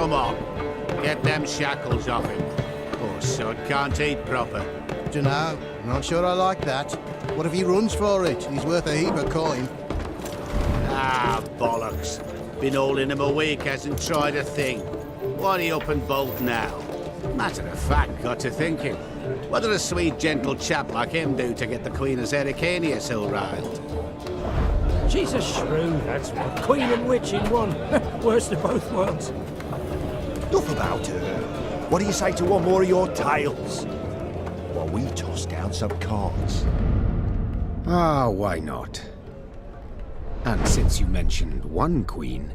Come on. Get them shackles off him. Poor son can't eat proper. Dunno. I'm not sure I like that. What if he runs for it? He's worth a heap of coin. Ah, bollocks. Been holding him a week, hasn't tried a thing. Why'd he up and bolt now? Matter of fact, got to thinking. What'd a sweet, gentle chap like him do to get the Queen of Zericania so riled? She's a shrew, that's what. Queen and witch in one. Worst of both worlds. Enough about her. What do you say to one more of your tales? While we toss down some cards. Ah, why not? And since you mentioned one queen...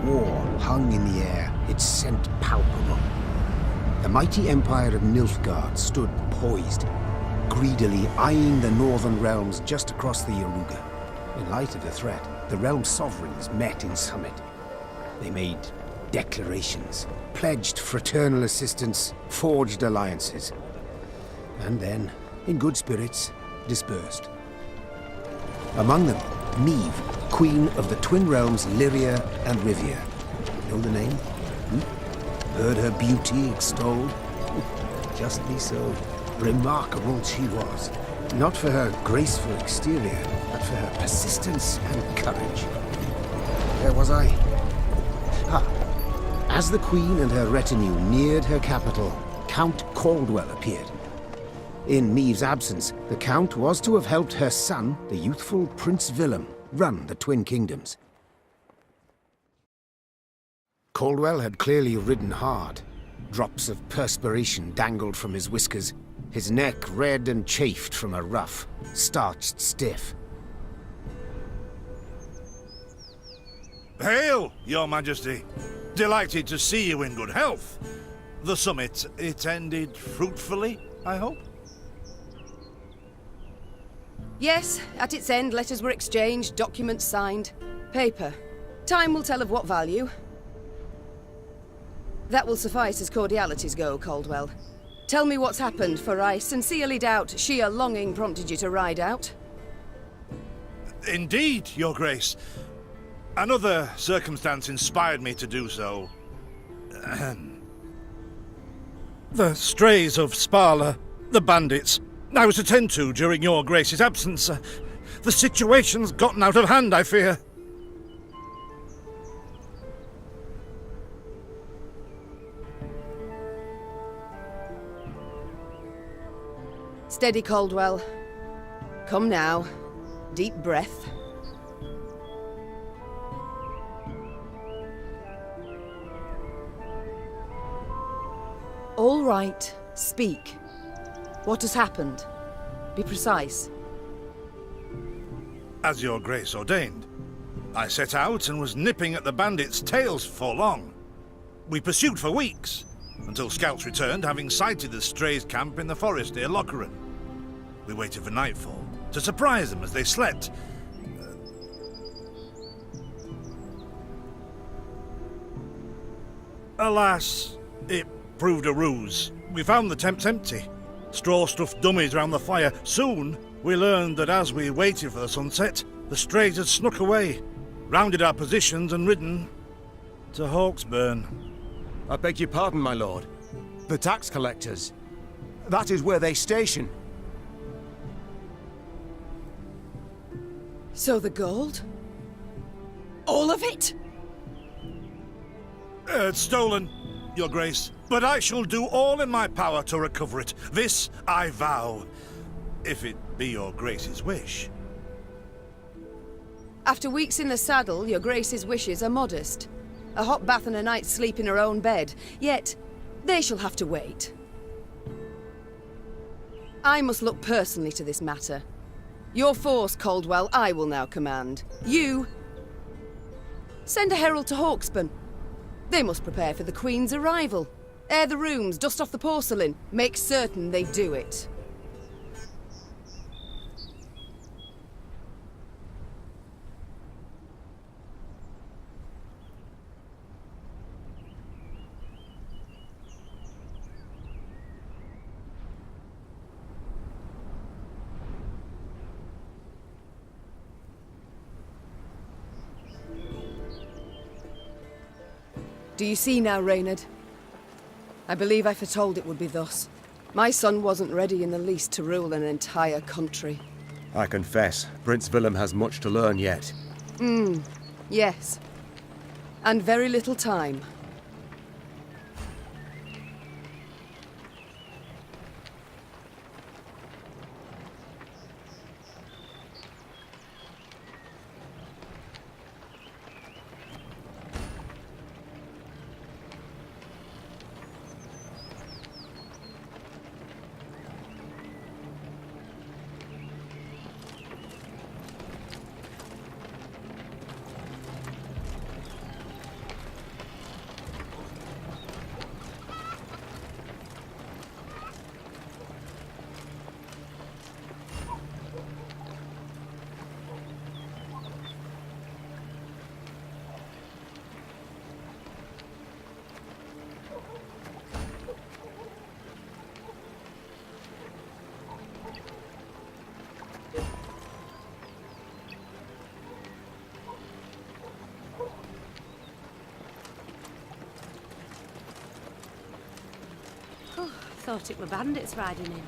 War hung in the air, its scent palpable. The mighty empire of Nilfgaard stood poised, greedily eyeing the northern realms just across the Yaruga. In light of the threat, the realm sovereigns met in summit. They made declarations, pledged fraternal assistance, forged alliances, and then, in good spirits, dispersed. Among them, Neve, Queen of the Twin Realms Lyria and Rivia. Know the name? Heard her beauty extolled? Justly so. Remarkable she was. Not for her graceful exterior, but for her persistence and courage. Where was I? As the Queen and her retinue neared her capital, Count Caldwell appeared. In Neve's absence, the Count was to have helped her son, the youthful Prince Willem, run the Twin Kingdoms. Caldwell had clearly ridden hard. Drops of perspiration dangled from his whiskers, his neck red and chafed from a ruff, starched stiff. Hail, Your Majesty! Delighted to see you in good health. The summit, it ended fruitfully, I hope? Yes, at its end, letters were exchanged, documents signed. Paper. Time will tell of what value. That will suffice as cordialities go, Caldwell. Tell me what's happened, for I sincerely doubt sheer longing prompted you to ride out. Indeed, Your Grace. Another circumstance inspired me to do so. The strays of Sparla, the bandits, I was to tend to during Your Grace's absence. The situation's gotten out of hand, I fear. Steady, Caldwell. Come now. Deep breath. All right. Speak. What has happened? Be precise. As Your Grace ordained, I set out and was nipping at the bandits' tails for long. We pursued for weeks, until scouts returned, having sighted the strays' camp in the forest near Locheren. We waited for nightfall to surprise them as they slept. Alas, it proved a ruse. We found the tents empty. Straw-stuffed dummies round the fire. Soon, we learned that as we waited for the sunset, the strays had snuck away, rounded our positions and ridden to Hawksburn. I beg your pardon, my lord. The tax collectors. That is where they station. So the gold? All of it? It's stolen, Your Grace, but I shall do all in my power to recover it. This I vow, if it be Your Grace's wish. After weeks in the saddle, Your Grace's wishes are modest. A hot bath and a night's sleep in her own bed. Yet, they shall have to wait. I must look personally to this matter. Your force, Caldwell, I will now command. You... send a herald to Hawksburn. They must prepare for the Queen's arrival. Air the rooms, dust off the porcelain. Make certain they do it. Do you see now, Reynard? I believe I foretold it would be thus. My son wasn't ready in the least to rule an entire country. I confess, Prince Willem has much to learn yet. Yes. And very little time. Thought it were bandits riding in.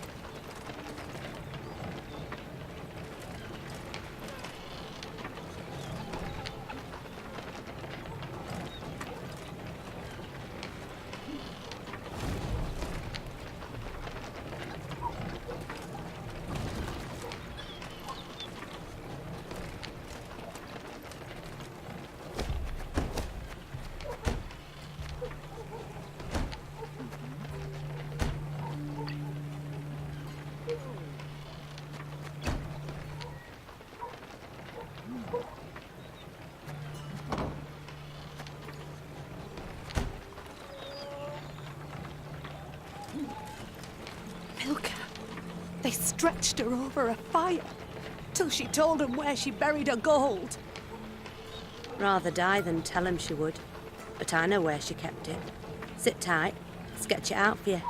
They stretched her over a fire till she told them where she buried her gold. Rather die than tell him she would. But I know where she kept it. Sit tight. Sketch it out for you.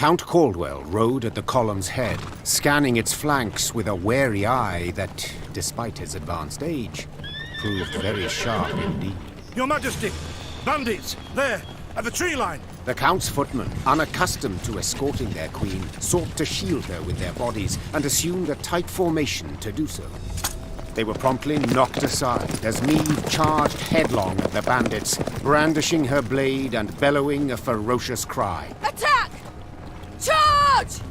Count Caldwell rode at the column's head, scanning its flanks with a wary eye that, despite his advanced age, proved very sharp indeed. Your Majesty! Bandits! There! At the tree line! The Count's footmen, unaccustomed to escorting their queen, sought to shield her with their bodies and assumed a tight formation to do so. They were promptly knocked aside as Meade charged headlong at the bandits, brandishing her blade and bellowing a ferocious cry. Attack! Charge!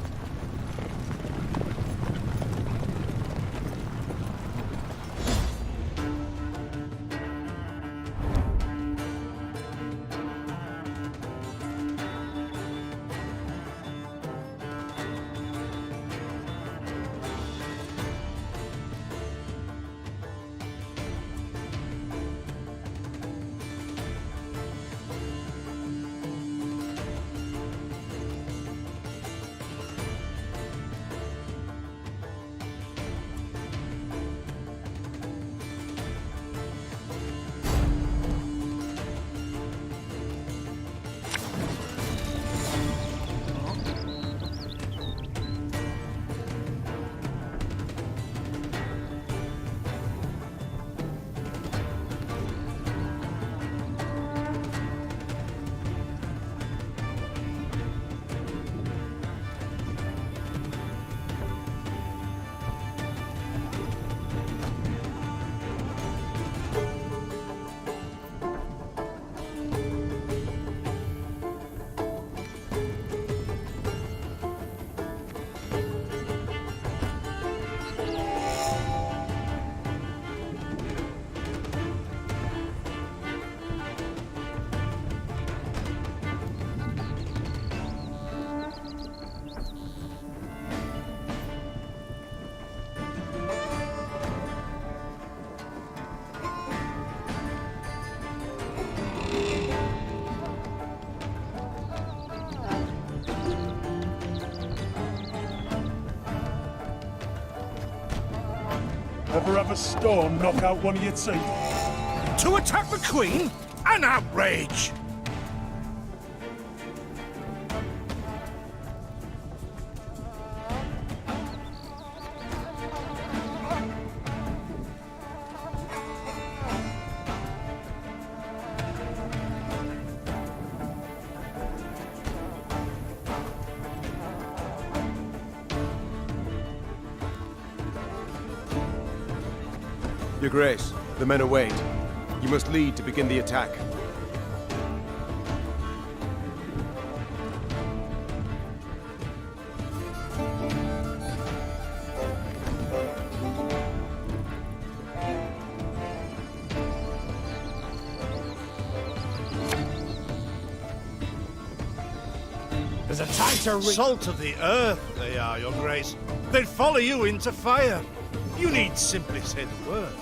Ever have a storm knock out one of your teeth? To attack the Queen? An outrage! Your Grace, the men await. You must lead to begin the attack. There's a tighter Salt of the earth, they are, Your Grace. They'd follow you into fire. You need simply say the word.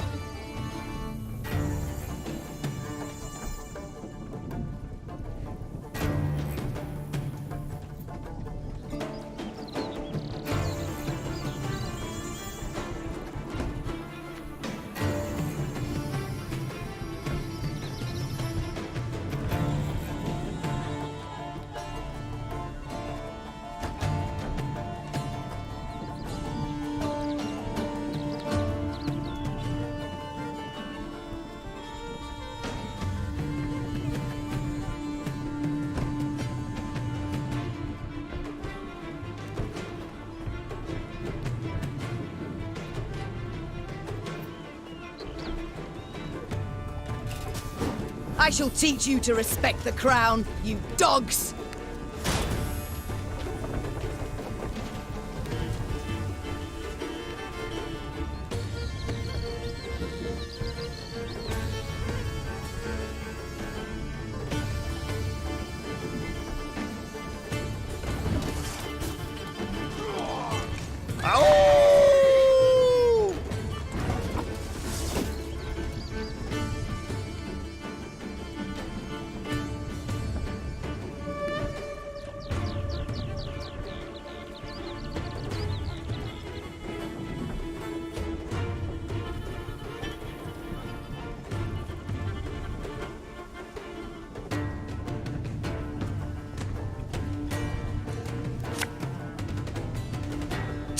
I shall teach you to respect the crown, you dogs!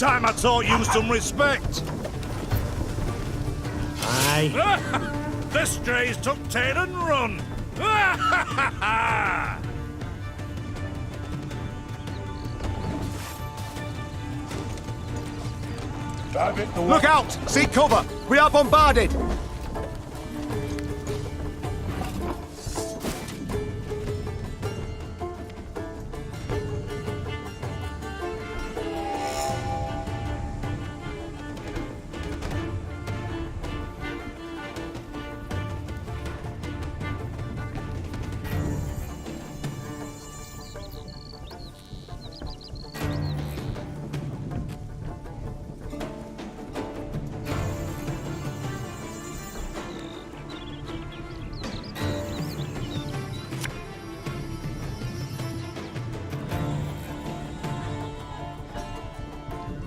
time I taught you some respect. Aye. The strays took tail and run. Look out! Seek cover! We are bombarded!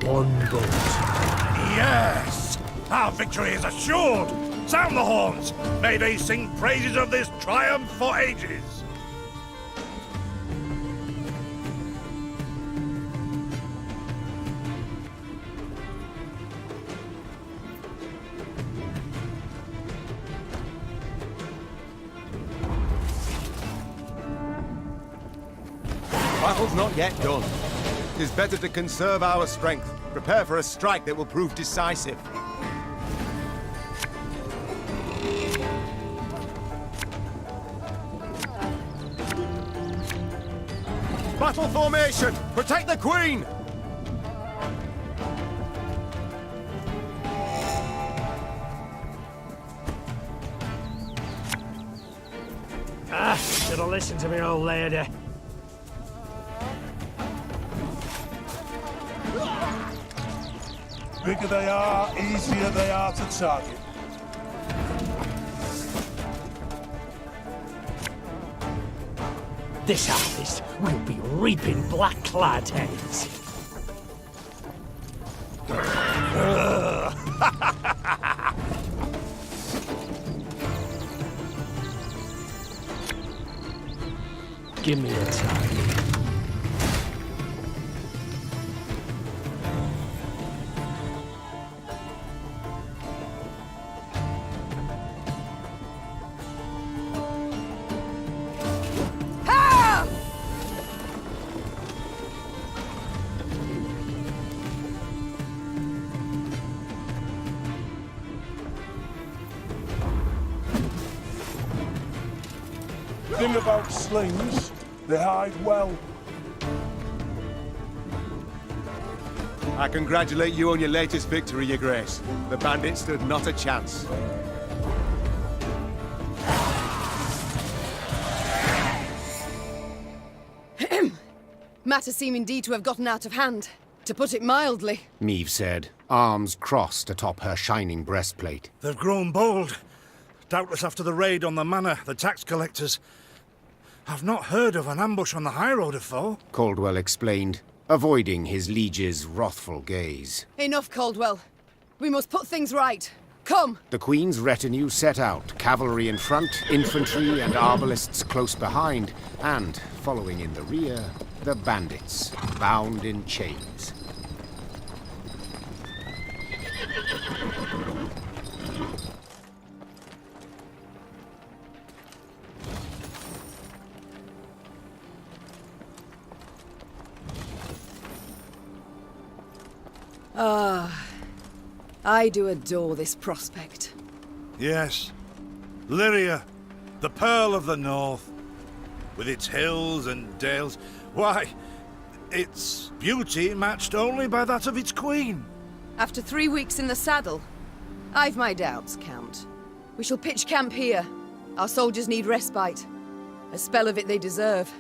One boat. Yes! Our victory is assured! Sound the horns! May they sing praises of this triumph for ages! Battle's not yet done. It is better to conserve our strength. Prepare for a strike that will prove decisive. Battle formation! Protect the Queen! Should have listened to me old lady. Bigger they are, easier they are to target. This harvest will be reaping black-clad heads. Give me a time. Thing about slings, they hide well. I congratulate you on your latest victory, Your Grace. The bandits stood not a chance. Matters seem indeed to have gotten out of hand, to put it mildly. Meve said, arms crossed atop her shining breastplate. They've grown bold. Doubtless after the raid on the manor, the tax collectors. I've not heard of an ambush on the high road afore. Caldwell explained, avoiding his liege's wrathful gaze. Enough, Caldwell. We must put things right. Come! The Queen's retinue set out, cavalry in front, infantry and arbalists close behind, and, following in the rear, the bandits, bound in chains. I do adore this prospect. Yes. Lyria, the Pearl of the North. With its hills and dales. Why, its beauty matched only by that of its queen. After 3 weeks in the saddle, I've my doubts, Count. We shall pitch camp here. Our soldiers need respite. A spell of it they deserve.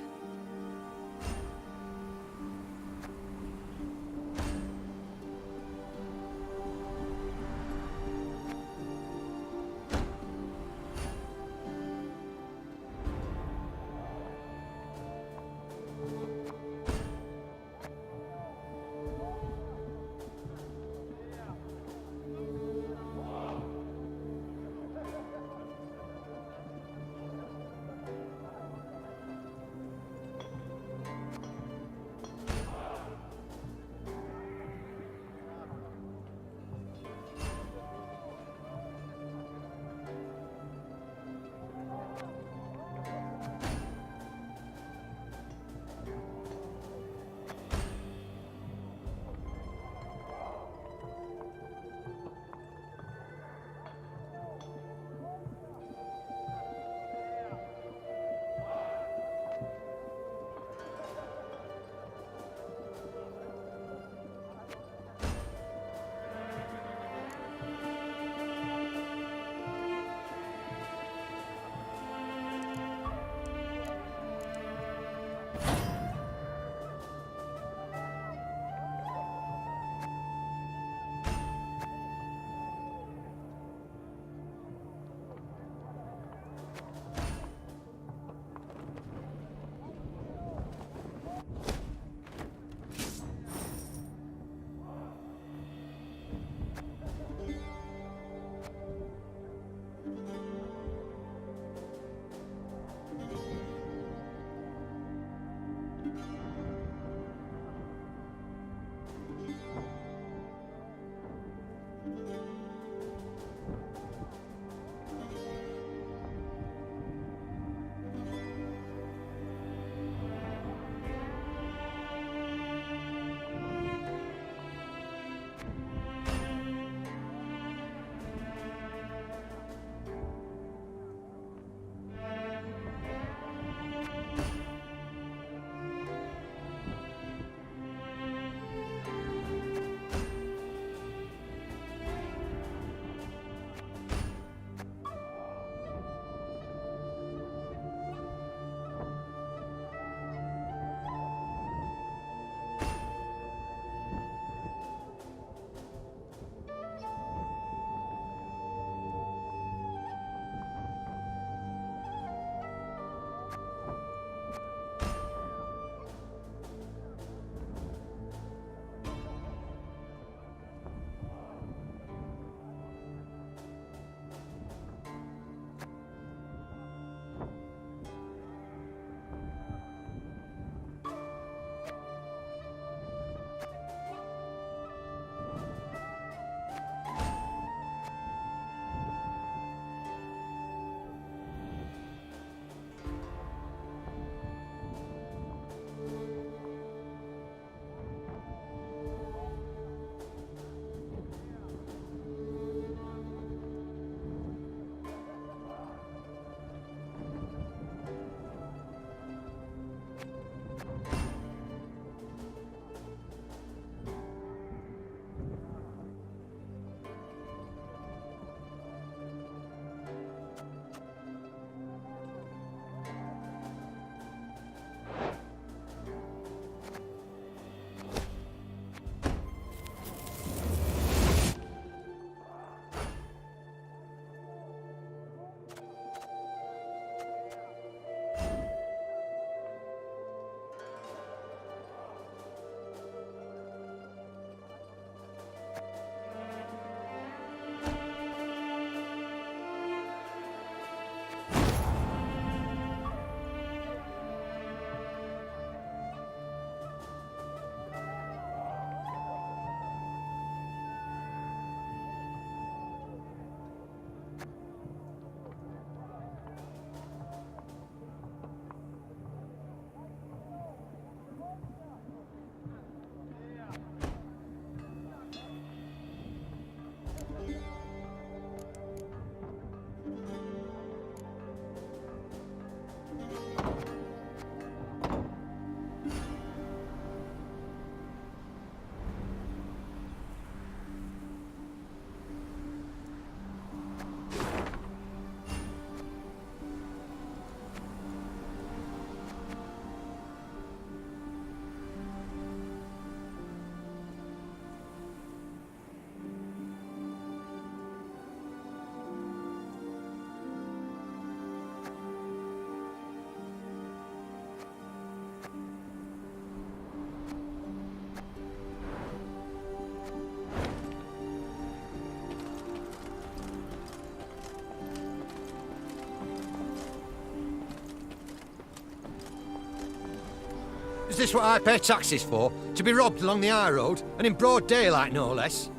Is this what I pay taxes for? To be robbed along the high road, and in broad daylight, no less?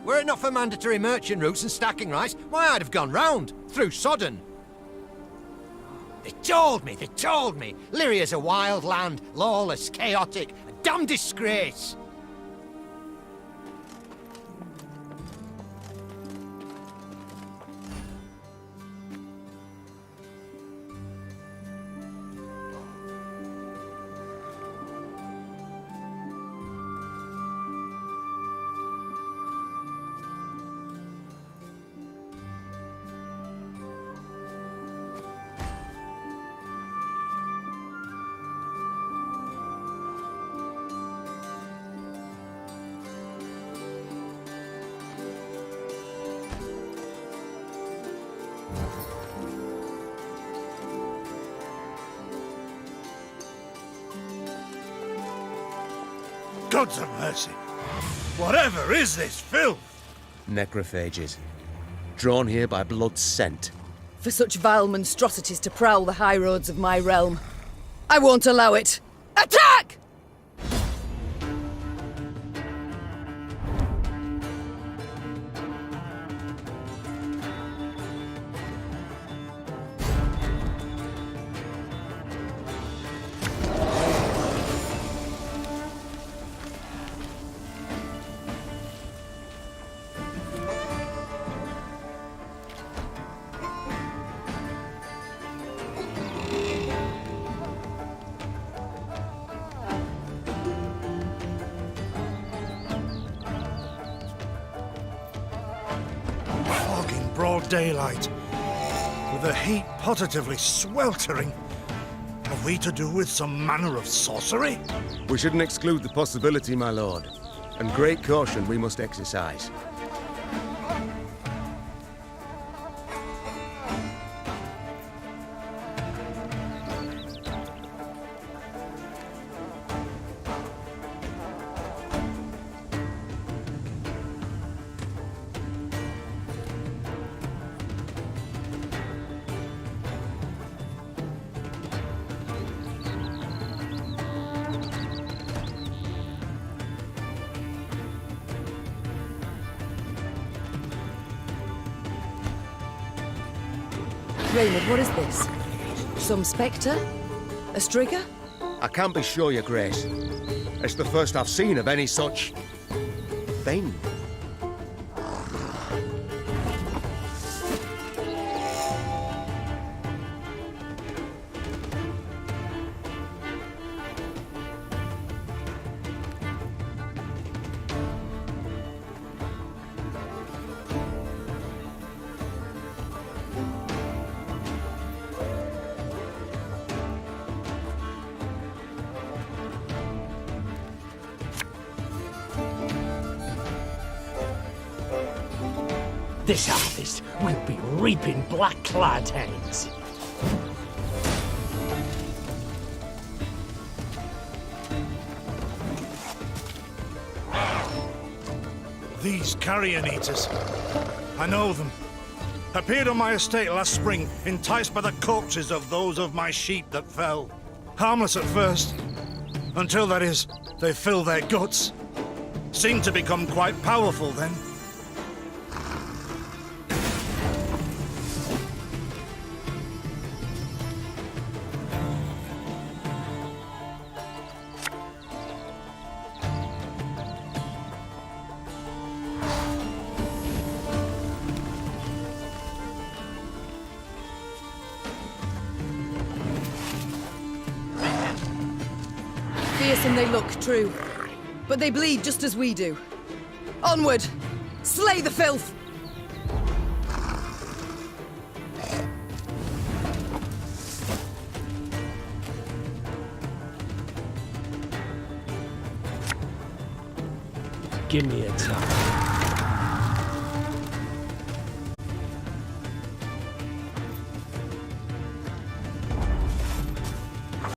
Were it not for mandatory merchant routes and stacking rights, why, I'd have gone round, through Sodden. They told me! Lyria's a wild land, lawless, chaotic, a damn disgrace! Gods of mercy! Whatever is this filth? Necrophages. Drawn here by blood's scent. For such vile monstrosities to prowl the high roads of my realm, I won't allow it! Attack! Broad daylight, with the heat positively sweltering. Have we to do with some manner of sorcery? We shouldn't exclude the possibility, my lord. And great caution we must exercise. Raynard, what is this? Some spectre? A strigger? I can't be sure, your grace. It's the first I've seen of any such... thing. This harvest will be reaping black-clad hands. These carrion eaters. I know them. Appeared on my estate last spring, enticed by the corpses of those of my sheep that fell. Harmless at first, until, that is, they fill their guts. Seemed to become quite powerful then. Fearsome they look, true. But they bleed just as we do. Onward! Slay the filth! Give me a time.